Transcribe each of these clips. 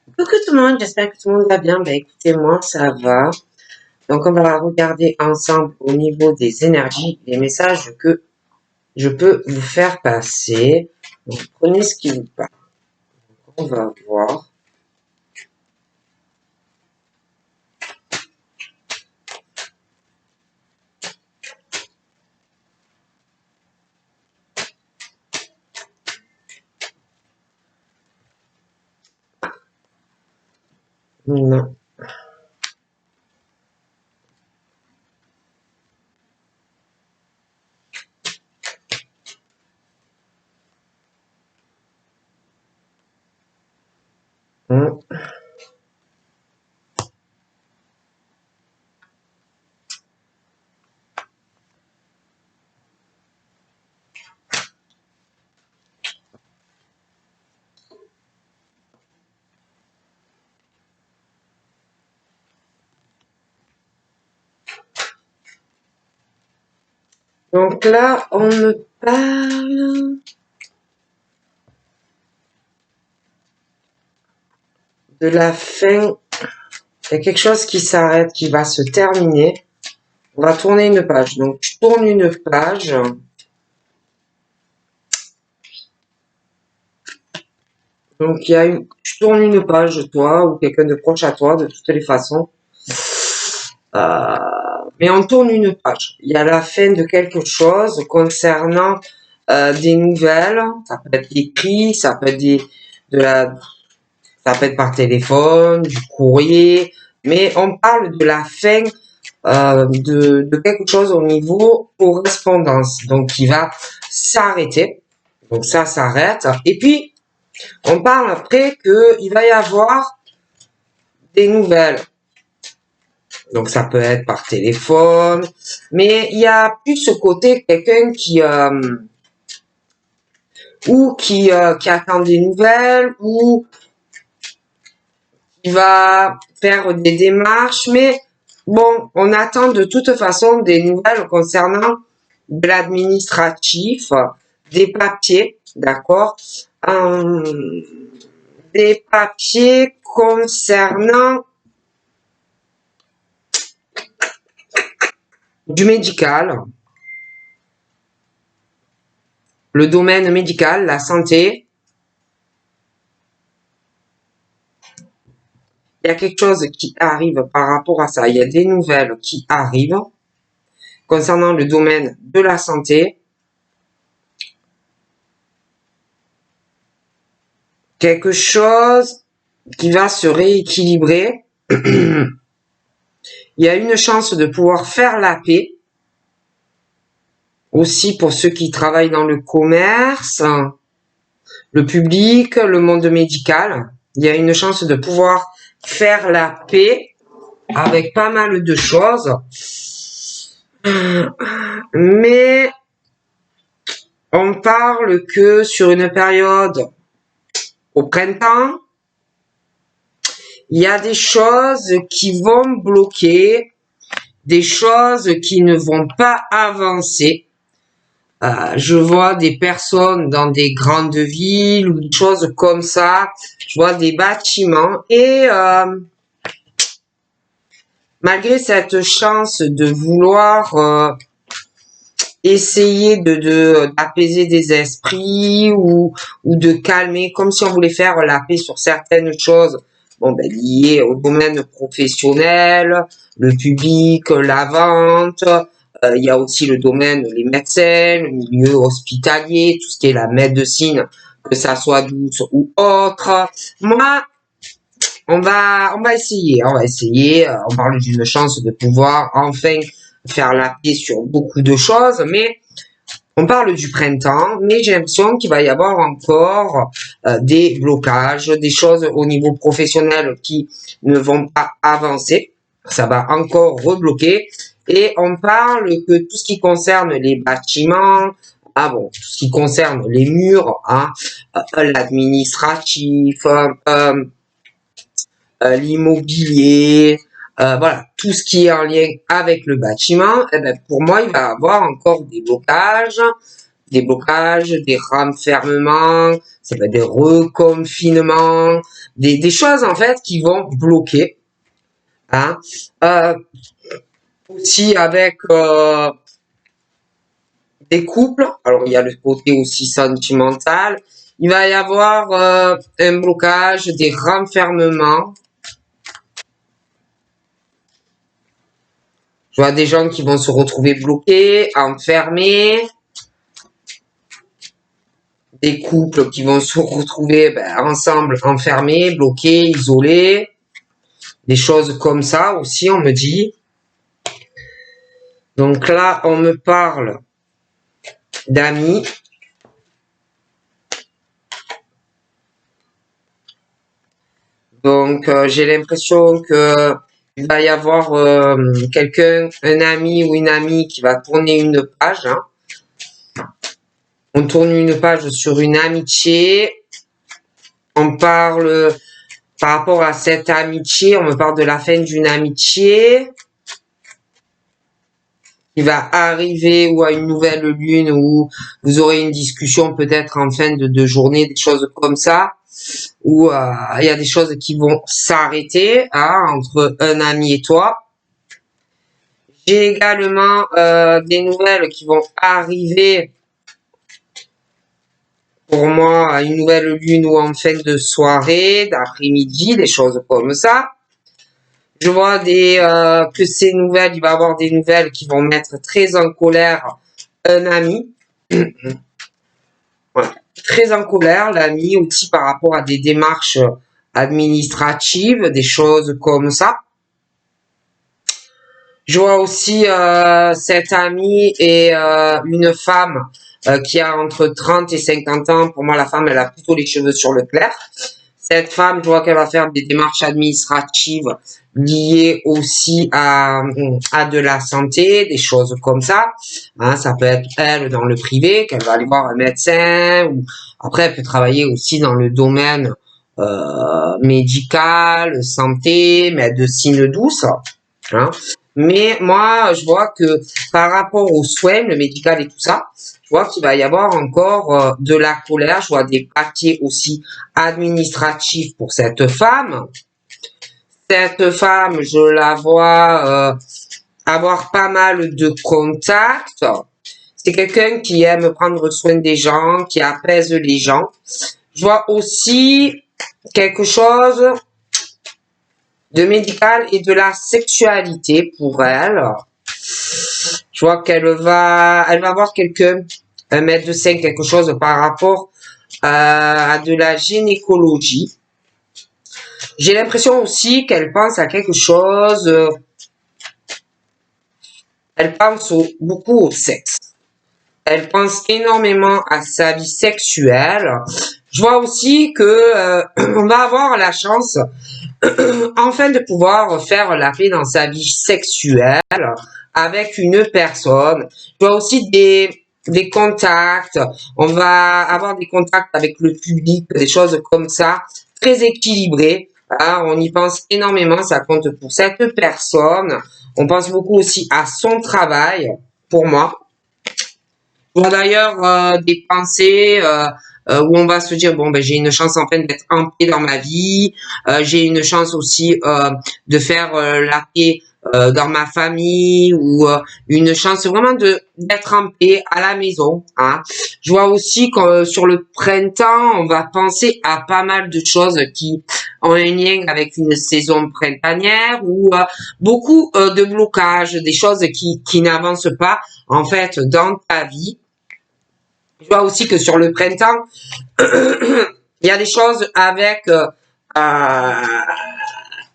Coucou tout le monde, j'espère que tout le monde va bien. Écoutez, moi ça va. Donc on va regarder ensemble au niveau des énergies, les messages que je peux vous faire passer. Donc prenez ce qui vous parle. On va voir. Non. Hum. Donc là, on me parle de la fin. Il y a quelque chose qui s'arrête, qui va se terminer. On va tourner une page. Donc je tourne une page. Donc je tourne une page, toi ou quelqu'un de proche à toi, de toutes les façons. Mais on tourne une page. Il y a la fin de quelque chose concernant des nouvelles. Ça peut être écrit, ça peut être ça peut être par téléphone, du courrier. Mais on parle de la fin de quelque chose au niveau correspondance. Donc, qui va s'arrêter. Donc, ça s'arrête. Et puis, on parle après qu'il va y avoir des nouvelles. Donc, ça peut être par téléphone. Mais il y a plus ce côté quelqu'un qui attend des nouvelles ou qui va faire des démarches. Mais bon, on attend de toute façon des nouvelles concernant de l'administratif, des papiers, d'accord, des papiers concernant du médical, le domaine médical, la santé. Il y a quelque chose qui arrive par rapport à ça. Il y a des nouvelles qui arrivent concernant le domaine de la santé. Quelque chose qui va se rééquilibrer. Il y a une chance de pouvoir faire la paix. Aussi pour ceux qui travaillent dans le commerce, le public, le monde médical. Il y a une chance de pouvoir faire la paix avec pas mal de choses. Mais on parle que sur une période au printemps, il y a des choses qui vont bloquer, des choses qui ne vont pas avancer. Je vois des personnes dans des grandes villes ou des choses comme ça. Je vois des bâtiments et malgré cette chance de vouloir essayer d'apaiser des esprits ou de calmer, comme si on voulait faire la paix sur certaines choses, liées au domaine professionnel, le public, la vente. Il y a aussi le domaine, les médecins, le milieu hospitalier, tout ce qui est la médecine, que ça soit douce ou autre. Moi, on va essayer, on parle d'une chance de pouvoir enfin faire la paix sur beaucoup de choses, mais on parle du printemps, mais j'ai l'impression qu'il va y avoir encore des blocages, des choses au niveau professionnel qui ne vont pas avancer. Ça va encore rebloquer. Et on parle que tout ce qui concerne les bâtiments, tout ce qui concerne les murs, l'administratif, l'immobilier, voilà, tout ce qui est en lien avec le bâtiment, pour moi, il va y avoir encore des blocages, des blocages, des renfermements, ça peut être des reconfinements, des choses en fait qui vont bloquer. Hein. Aussi avec des couples, alors il y a le côté aussi sentimental, il va y avoir un blocage, des renfermements. Je vois des gens qui vont se retrouver bloqués, enfermés, des couples qui vont se retrouver ensemble, enfermés, bloqués, isolés, des choses comme ça aussi, on me dit. Donc là, on me parle d'amis. Donc, j'ai l'impression que il va y avoir quelqu'un, un ami ou une amie qui va tourner une page. Hein. On tourne une page sur une amitié. On parle, par rapport à cette amitié, on me parle de la fin d'une amitié qui va arriver ou à une nouvelle lune où vous aurez une discussion peut-être en fin de journée, des choses comme ça, où il y a des choses qui vont s'arrêter hein, entre un ami et toi. J'ai également des nouvelles qui vont arriver pour moi à une nouvelle lune ou en fin de soirée, d'après-midi, des choses comme ça. Je vois que ces nouvelles, il va y avoir des nouvelles qui vont mettre très en colère un ami. Ouais. Très en colère, l'ami aussi par rapport à des démarches administratives, des choses comme ça. Je vois aussi cette amie et une femme qui a entre 30 et 50 ans. Pour moi, la femme, elle a plutôt les cheveux sur le clair. Cette femme, je vois qu'elle va faire des démarches administratives liées aussi à de la santé, des choses comme ça. Hein, ça peut être elle dans le privé, qu'elle va aller voir un médecin. Ou après, elle peut travailler aussi dans le domaine médical, santé, médecine douce. Hein. Mais moi, je vois que par rapport aux soins, le médical et tout ça, je vois qu'il va y avoir encore de la colère. Je vois des papiers aussi administratifs pour cette femme. Cette femme, je la vois avoir pas mal de contacts. C'est quelqu'un qui aime prendre soin des gens, qui apaise les gens. Je vois aussi quelque chose de médical et de la sexualité pour elle. Je vois qu'elle va voir quelqu'un, 1,5 m, quelque chose par rapport à de la gynécologie. J'ai l'impression aussi qu'elle pense à quelque chose, elle pense beaucoup au sexe. Elle pense énormément à sa vie sexuelle. Je vois aussi que on va avoir la chance enfin de pouvoir faire la paix dans sa vie sexuelle avec une personne. Je vois aussi des contacts. On va avoir des contacts avec le public, des choses comme ça, très équilibrées. Hein, on y pense énormément, ça compte pour cette personne. On pense beaucoup aussi à son travail, pour moi. On a d'ailleurs des pensées où on va se dire bon ben j'ai une chance enfin d'être en paix dans ma vie, j'ai une chance aussi de faire la paix dans ma famille ou une chance vraiment d'être en paix à la maison. Hein. Je vois aussi que sur le printemps on va penser à pas mal de choses qui ont un lien avec une saison printanière ou beaucoup de blocages, des choses qui n'avancent pas en fait dans ta vie. Je vois aussi que sur le printemps, il y a des choses avec un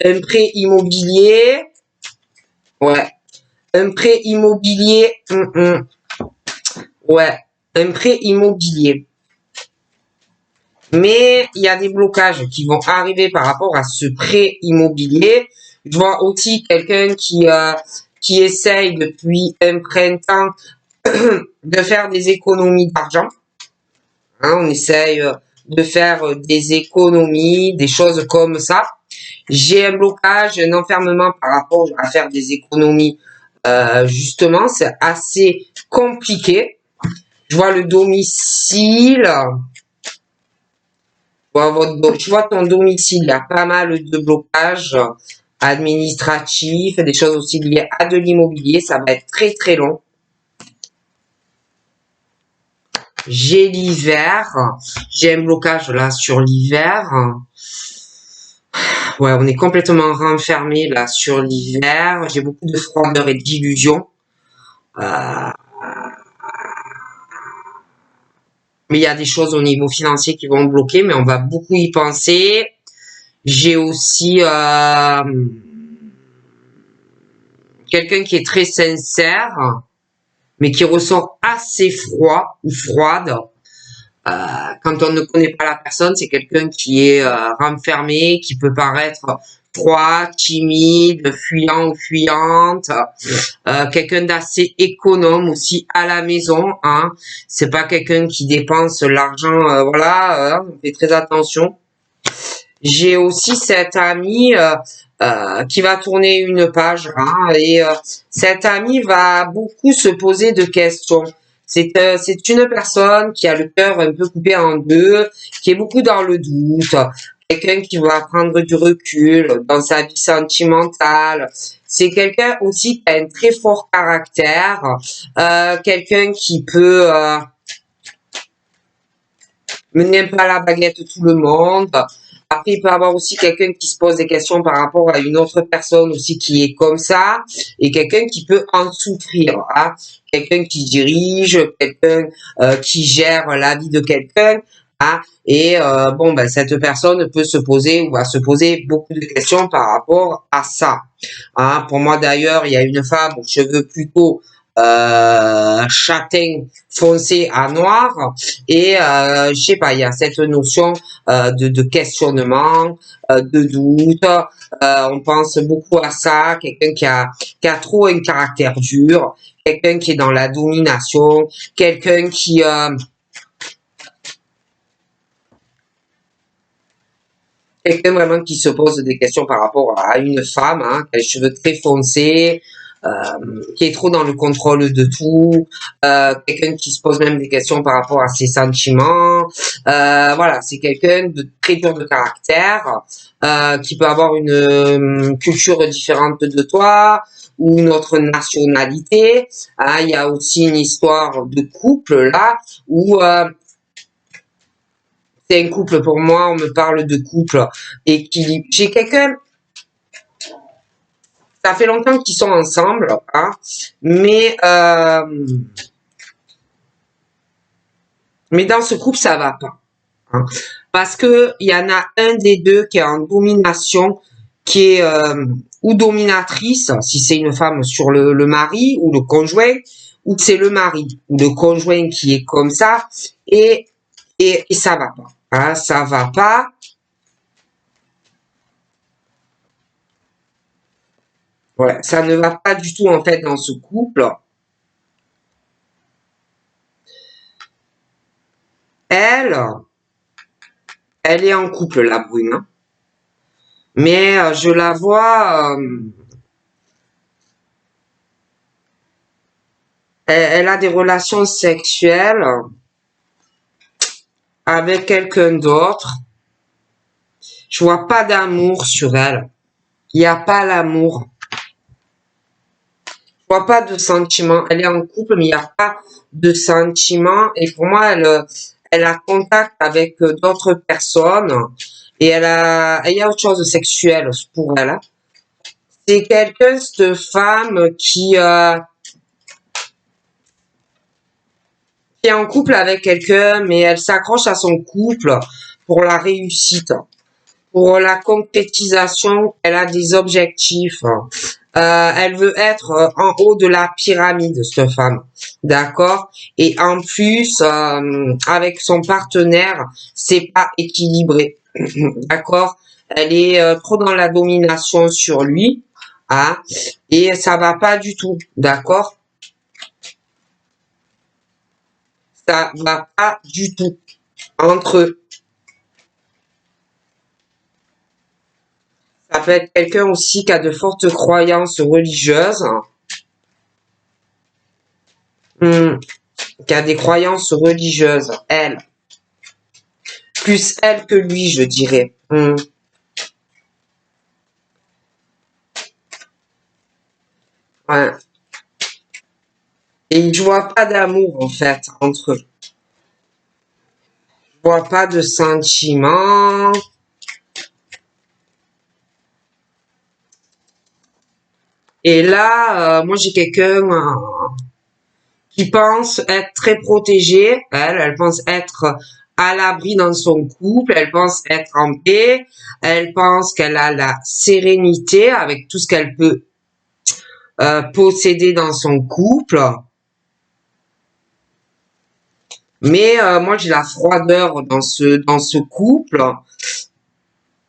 prêt immobilier. Ouais. Un prêt immobilier. Ouais. Un prêt immobilier. Mais il y a des blocages qui vont arriver par rapport à ce prêt immobilier. Je vois aussi quelqu'un qui essaye depuis un printemps de faire des économies d'argent. Hein, on essaye de faire des économies, des choses comme ça. J'ai un blocage, un enfermement par rapport à faire des économies. Justement, c'est assez compliqué. Je vois le domicile. Je vois ton domicile. Il y a pas mal de blocages administratifs, des choses aussi liées à de l'immobilier. Ça va être très très long. J'ai l'hiver. J'ai un blocage là sur l'hiver. Ouais, on est complètement renfermé là sur l'hiver. J'ai beaucoup de froideur et d'illusion. Mais il y a des choses au niveau financier qui vont bloquer, mais on va beaucoup y penser. J'ai aussi quelqu'un qui est très sincère, mais qui ressort assez froid ou froide. Quand on ne connaît pas la personne, c'est quelqu'un qui est renfermé, qui peut paraître froid, timide, fuyant ou fuyante, quelqu'un d'assez économe aussi à la maison, hein. C'est pas quelqu'un qui dépense l'argent, voilà, on fait très attention. J'ai aussi cette amie qui va tourner une page, hein, et cette amie va beaucoup se poser de questions. C'est une personne qui a le cœur un peu coupé en deux, qui est beaucoup dans le doute, quelqu'un qui va prendre du recul dans sa vie sentimentale. C'est quelqu'un aussi qui a un très fort caractère, quelqu'un qui peut mener pas la baguette tout le monde. Après, il peut y avoir aussi quelqu'un qui se pose des questions par rapport à une autre personne aussi qui est comme ça, et quelqu'un qui peut en souffrir, hein. Quelqu'un qui dirige, quelqu'un qui gère la vie de quelqu'un, hein. Et bon, ben, cette personne peut se poser ou va se poser beaucoup de questions par rapport à ça. Hein. Pour moi, d'ailleurs, il y a une femme aux cheveux plutôt châtain foncé à noir, et je sais pas, il y a cette notion de questionnement, de doute. On pense beaucoup à ça, quelqu'un qui a trop un caractère dur, quelqu'un qui est dans la domination, quelqu'un quelqu'un vraiment qui se pose des questions par rapport à une femme, hein, qui a les cheveux très foncés, qui est trop dans le contrôle de tout, quelqu'un qui se pose même des questions par rapport à ses sentiments. Voilà, c'est quelqu'un de très dur de caractère, qui peut avoir une culture différente de toi ou une autre nationalité. Hein, il y a aussi une histoire de couple là où c'est un couple pour moi, on me parle de couple et qui j'ai quelqu'un, ça fait longtemps qu'ils sont ensemble, hein, mais mais dans ce couple ça va pas, hein, parce que il y en a un des deux qui est en domination, qui est ou dominatrice si c'est une femme sur le mari ou le conjoint, ou c'est le mari ou le conjoint qui est comme ça, et ça va pas, hein, ça va pas. Ouais, ça ne va pas du tout en fait dans ce couple. Elle, elle est en couple, la brune, hein. Mais je la vois, elle a des relations sexuelles avec quelqu'un d'autre. Je vois pas d'amour sur elle. Il n'y a pas l'amour. Je vois pas de sentiment. Elle est en couple, mais il n'y a pas de sentiment. Et pour moi, elle a contact avec d'autres personnes. Et il y a autre chose de sexuel pour elle, hein. C'est quelqu'un, cette femme, qui est en couple avec quelqu'un, mais elle s'accroche à son couple pour la réussite, pour la concrétisation. Elle a des objectifs. Elle veut être en haut de la pyramide, cette femme. D'accord? Et en plus, avec son partenaire, c'est pas équilibré. D'accord? Elle est trop dans la domination sur lui, hein, et ça va pas du tout. D'accord? Ça va pas du tout entre eux. Ça peut être quelqu'un aussi qui a de fortes croyances religieuses. Hmm. qui a des croyances religieuses, elle. Plus elle que lui, je dirais. Ouais. Et je vois pas d'amour, en fait, entre eux. Je vois pas de sentiment. Et là, moi, j'ai quelqu'un qui pense être très protégée. Elle pense être à l'abri dans son couple. Elle pense être en paix. Elle pense qu'elle a la sérénité avec tout ce qu'elle peut posséder dans son couple. Mais moi, j'ai la froideur dans ce couple.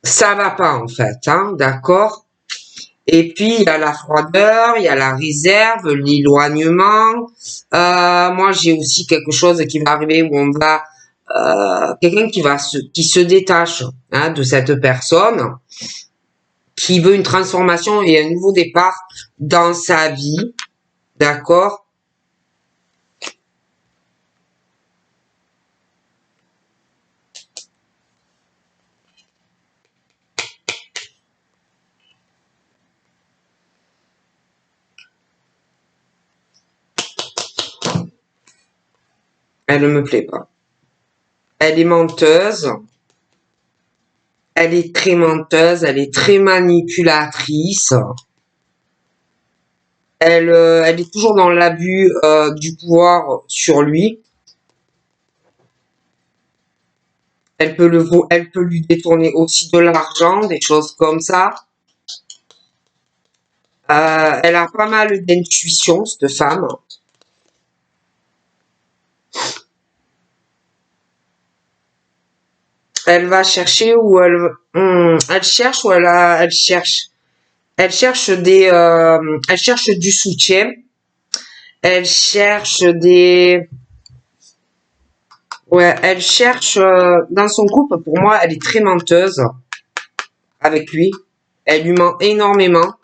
Ça va pas, en fait, hein, d'accord? Et puis, il y a la froideur, il y a la réserve, l'éloignement. Moi, j'ai aussi quelque chose qui va arriver où on va... quelqu'un qui se détache, hein, de cette personne, qui veut une transformation et un nouveau départ dans sa vie, d'accord? Elle ne me plaît pas. Elle est menteuse. Elle est très menteuse, elle est très manipulatrice. Elle est toujours dans l'abus du pouvoir sur lui. Elle peut lui détourner aussi de l'argent, des choses comme ça. Elle a pas mal d'intuition, cette femme. Elle va chercher où elle cherche ou elle cherche. Elle cherche du soutien. Elle cherche des, ouais, elle cherche dans son couple. Pour moi, elle est très menteuse avec lui. Elle lui ment énormément.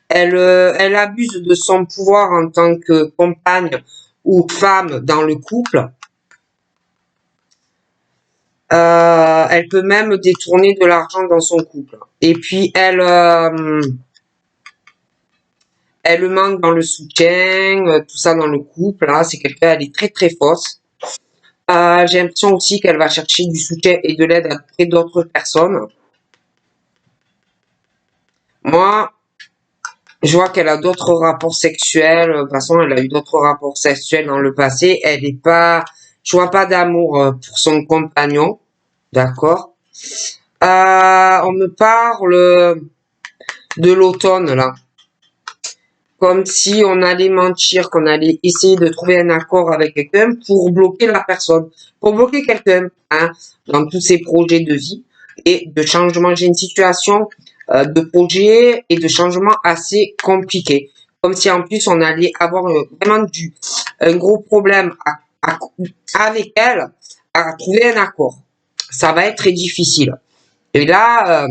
Elle abuse de son pouvoir en tant que compagne ou femme dans le couple. Elle peut même détourner de l'argent dans son couple. Et puis elle manque dans le soutien, tout ça dans le couple. Là, c'est quelqu'un, elle est très très fausse. J'ai l'impression aussi qu'elle va chercher du soutien et de l'aide auprès d'autres personnes. Moi, je vois qu'elle a d'autres rapports sexuels. De toute façon, elle a eu d'autres rapports sexuels dans le passé. Elle est pas, je vois pas d'amour pour son compagnon. D'accord. On me parle de l'automne, là. Comme si on allait mentir, qu'on allait essayer de trouver un accord avec quelqu'un pour bloquer la personne. Pour bloquer quelqu'un, hein, dans tous ses projets de vie et de changement. J'ai une situation de projet et de changement assez compliqué. Comme si en plus on allait avoir vraiment un gros problème avec elle à trouver un accord. Ça va être très difficile. Et là,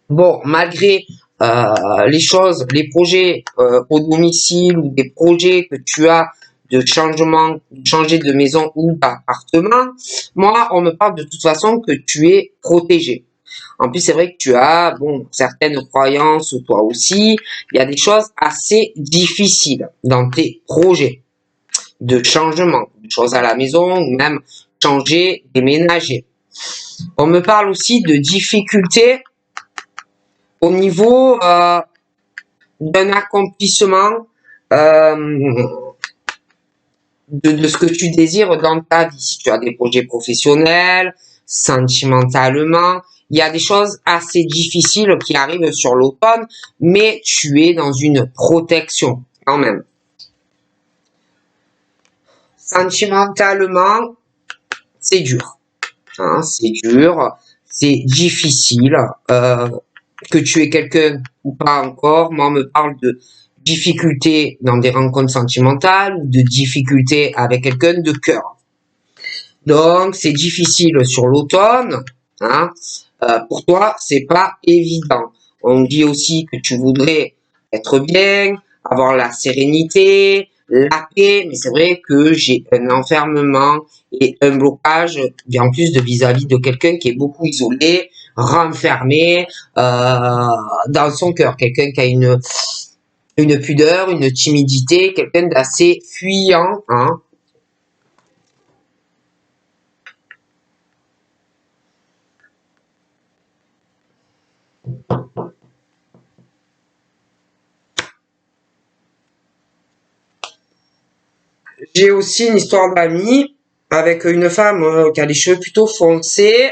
bon, malgré les choses, les projets au domicile ou des projets que tu as de changement, de changer de maison ou d'appartement, moi, on me parle de toute façon que tu es protégé. En plus, c'est vrai que tu as, bon, certaines croyances, toi aussi. Il y a des choses assez difficiles dans tes projets de changement, des choses à la maison ou même changer, déménager. On me parle aussi de difficultés au niveau d'un accomplissement de ce que tu désires dans ta vie. Si tu as des projets professionnels, sentimentalement, il y a des choses assez difficiles qui arrivent sur l'automne, mais tu es dans une protection quand même. Sentimentalement, c'est dur. Hein, c'est dur, c'est difficile. Que tu es quelqu'un ou pas encore, moi on me parle de difficultés dans des rencontres sentimentales ou de difficultés avec quelqu'un de cœur. Donc c'est difficile sur l'automne, hein. Pour toi c'est pas évident. On dit aussi que tu voudrais être bien, avoir la sérénité, la paix, mais c'est vrai que j'ai un enfermement et un blocage, bien en plus de vis-à-vis de quelqu'un qui est beaucoup isolé, renfermé dans son cœur, quelqu'un qui a une pudeur, une timidité, quelqu'un d'assez fuyant, hein. J'ai aussi une histoire d'amis avec une femme qui a les cheveux plutôt foncés.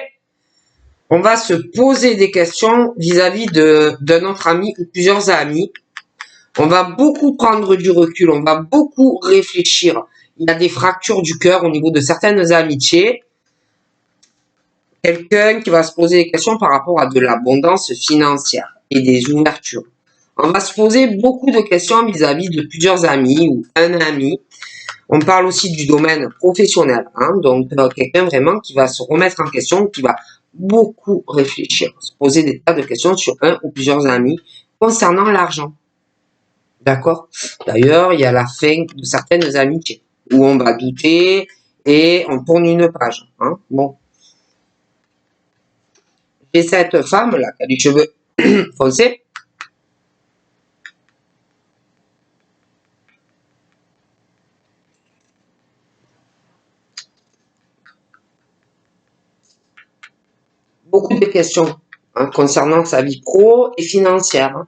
On va se poser des questions vis-à-vis d'un autre ami ou plusieurs amis. On va beaucoup prendre du recul, on va beaucoup réfléchir. Il y a des fractures du cœur au niveau de certaines amitiés. Quelqu'un qui va se poser des questions par rapport à de l'abondance financière et des ouvertures. On va se poser beaucoup de questions vis-à-vis de plusieurs amis ou un ami. On parle aussi du domaine professionnel, hein, donc quelqu'un vraiment qui va se remettre en question, qui va beaucoup réfléchir, se poser des tas de questions sur un ou plusieurs amis concernant l'argent. D'accord? D'ailleurs, il y a la fin de certaines amitiés où on va douter et on tourne une page. Hein. Bon. J'ai cette femme-là qui a les cheveux foncés. Beaucoup de questions hein, concernant sa vie pro et financière. Hein.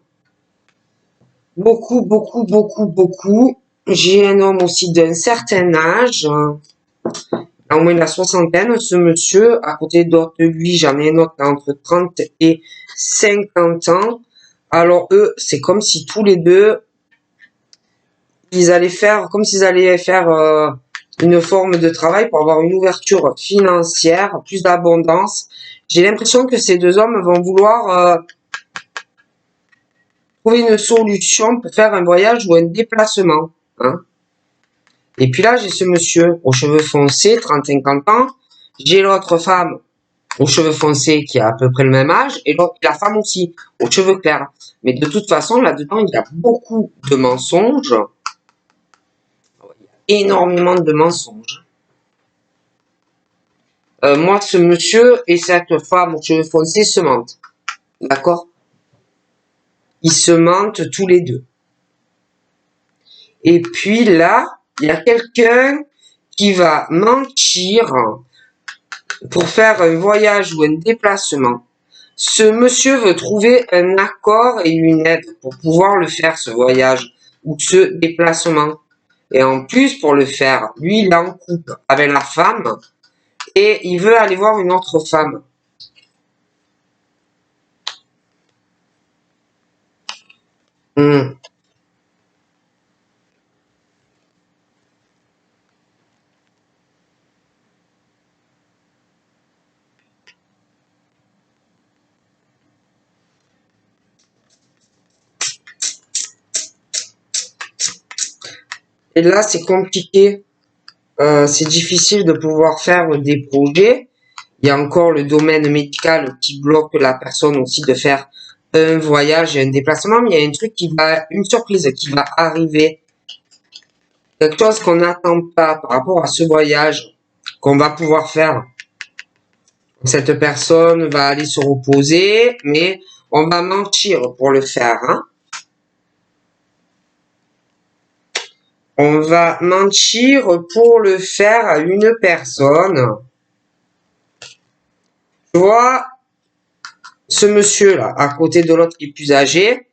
Beaucoup, beaucoup, beaucoup, beaucoup. J'ai un homme aussi d'un certain âge, au moins de la soixantaine, ce monsieur. À côté de lui, j'en ai un autre entre 30 et 50 ans. Alors eux, c'est comme si tous les deux, ils allaient faire, comme s'ils allaient faire une forme de travail pour avoir une ouverture financière, plus d'abondance. J'ai l'impression que ces deux hommes vont vouloir trouver une solution pour faire un voyage ou un déplacement. Hein. Et puis là, j'ai ce monsieur aux cheveux foncés, 30-50 ans. J'ai l'autre femme aux cheveux foncés qui a à peu près le même âge. Et la femme aussi, aux cheveux clairs. Mais de toute façon, là-dedans, il y a beaucoup de mensonges. Énormément de mensonges. Moi, ce monsieur et cette femme aux cheveux foncés se mentent. D'accord? Ils se mentent tous les deux. Et puis là, il y a quelqu'un qui va mentir pour faire un voyage ou un déplacement. Ce monsieur veut trouver un accord et une aide pour pouvoir le faire, ce voyage ou ce déplacement. Et en plus, pour le faire, lui, il est en couple avec la femme et il veut aller voir une autre femme. Et là, c'est compliqué. C'est difficile de pouvoir faire des projets. Il y a encore le domaine médical qui bloque la personne aussi de faire un voyage et un déplacement. Mais il y a un truc une surprise qui va arriver. Quelque chose qu'on n'attend pas par rapport à ce voyage qu'on va pouvoir faire. Cette personne va aller se reposer, mais on va mentir pour le faire. Hein. On va mentir pour le faire à une personne. Je vois ce monsieur-là, à côté de l'autre qui est plus âgé.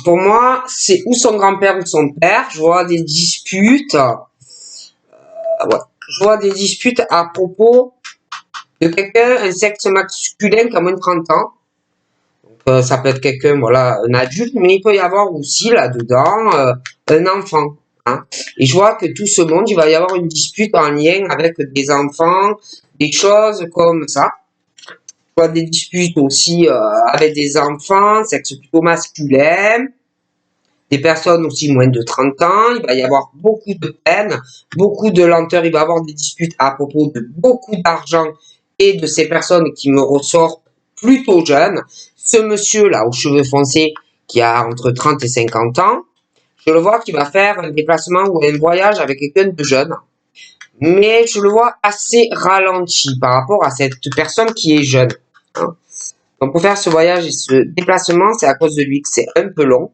Pour moi, c'est ou son grand-père ou son père. Je vois des disputes. Ouais. Je vois des disputes à propos de quelqu'un, un sexe masculin qui a moins de 30 ans. Donc, ça peut être quelqu'un, voilà, un adulte, mais il peut y avoir aussi là-dedans un enfant. Hein. Et je vois que tout ce monde, il va y avoir une dispute en lien avec des enfants, des choses comme ça. Je vois des disputes aussi avec des enfants, sexe plutôt masculin, des personnes aussi moins de 30 ans. Il va y avoir beaucoup de peine, beaucoup de lenteur. Il va y avoir des disputes à propos de beaucoup d'argent et de ces personnes qui me ressortent plutôt jeunes. Ce monsieur-là, aux cheveux foncés, qui a entre 30 et 50 ans, Je le vois qu'il va faire un déplacement ou un voyage avec quelqu'un de jeune. Mais je le vois assez ralenti par rapport à cette personne qui est jeune. Hein. Donc pour faire ce voyage et ce déplacement, c'est à cause de lui que c'est un peu long.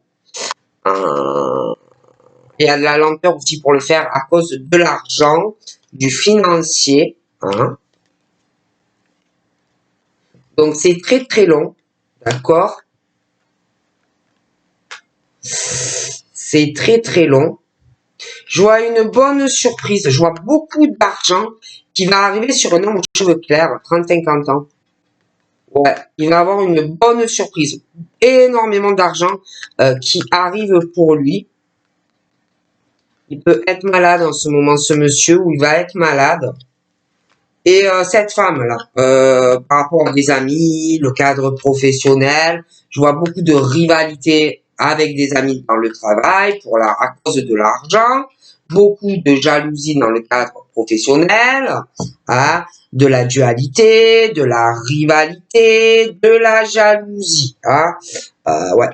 Il y a de la lenteur aussi pour le faire à cause de l'argent, du financier. Hein. Donc c'est très très long. D'accord? C'est très très long. Je vois une bonne surprise. Je vois beaucoup d'argent qui va arriver sur un homme aux cheveux clairs, 30-50 ans. Ouais, il va avoir une bonne surprise. Énormément d'argent qui arrive pour lui. Il peut être malade en ce moment, ce monsieur, ou il va être malade. Et cette femme-là, par rapport à des amis, le cadre professionnel, je vois beaucoup de rivalité avec des amis dans le travail à cause de l'argent, beaucoup de jalousie dans le cadre professionnel, hein, de la dualité, de la rivalité, de la jalousie. Hein. Ouais.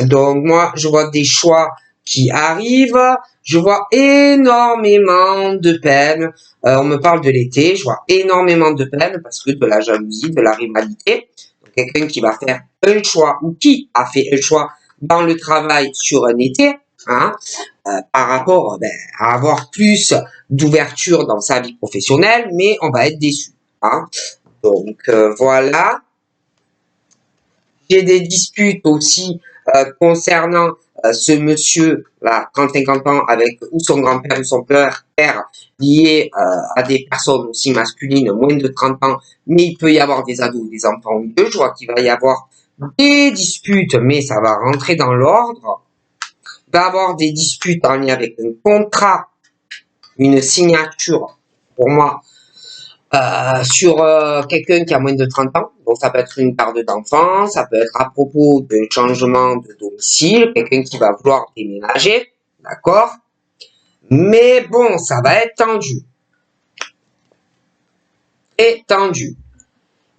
Donc moi, je vois des choix qui arrivent. Je vois énormément de peine. On me parle de l'été. Je vois énormément de peine parce que de la jalousie, de la rivalité. Quelqu'un qui va faire un choix ou qui a fait un choix dans le travail sur un été, hein, par rapport à avoir plus d'ouverture dans sa vie professionnelle, mais on va être déçu. Hein. Donc voilà. J'ai des disputes aussi concernant ce monsieur là, 30-50 ans, avec ou son grand-père ou son père lié à des personnes aussi masculines, moins de 30 ans, mais il peut y avoir des ados ou des enfants au milieu. Je vois qu'il va y avoir des disputes, mais ça va rentrer dans l'ordre. Il va y avoir des disputes en lien avec un contrat, une signature, pour moi, sur quelqu'un qui a moins de 30 ans. Donc ça peut être une garde d'enfant, ça peut être à propos d'un changement de domicile, quelqu'un qui va vouloir déménager, d'accord? Mais bon, ça va être tendu. Et tendu.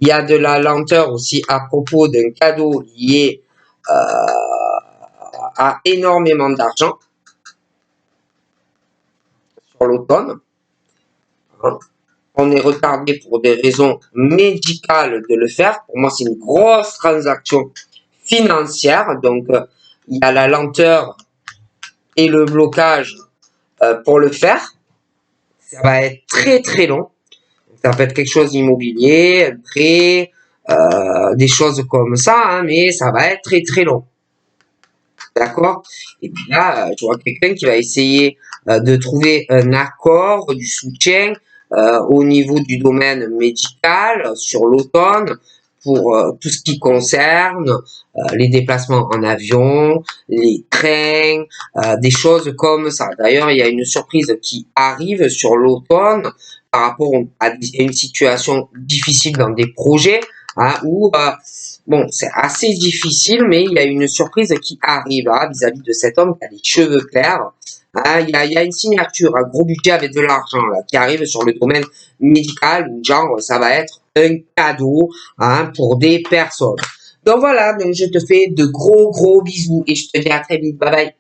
Il y a de la lenteur aussi à propos d'un cadeau lié à énormément d'argent sur l'automne. Hein. On est retardé pour des raisons médicales de le faire. Pour moi, c'est une grosse transaction financière. Donc, il y a la lenteur et le blocage pour le faire. Ça va être très très long. Ça peut être quelque chose d'immobilier, un prêt, des choses comme ça, hein, mais ça va être très très long. D'accord? Et puis là, je vois quelqu'un qui va essayer de trouver un accord, du soutien au niveau du domaine médical sur l'automne pour tout ce qui concerne les déplacements en avion, les trains, des choses comme ça. D'ailleurs, il y a une surprise qui arrive sur l'automne par rapport à une situation difficile dans des projets, hein, où bon, c'est assez difficile, mais il y a une surprise qui arrive vis-à-vis de cet homme qui a les cheveux clairs. Hein, il y a une signature, un gros budget avec de l'argent là qui arrive sur le domaine médical, où genre ça va être un cadeau, hein, pour des personnes. Donc voilà, donc je te fais de gros bisous et je te dis à très vite. Bye bye.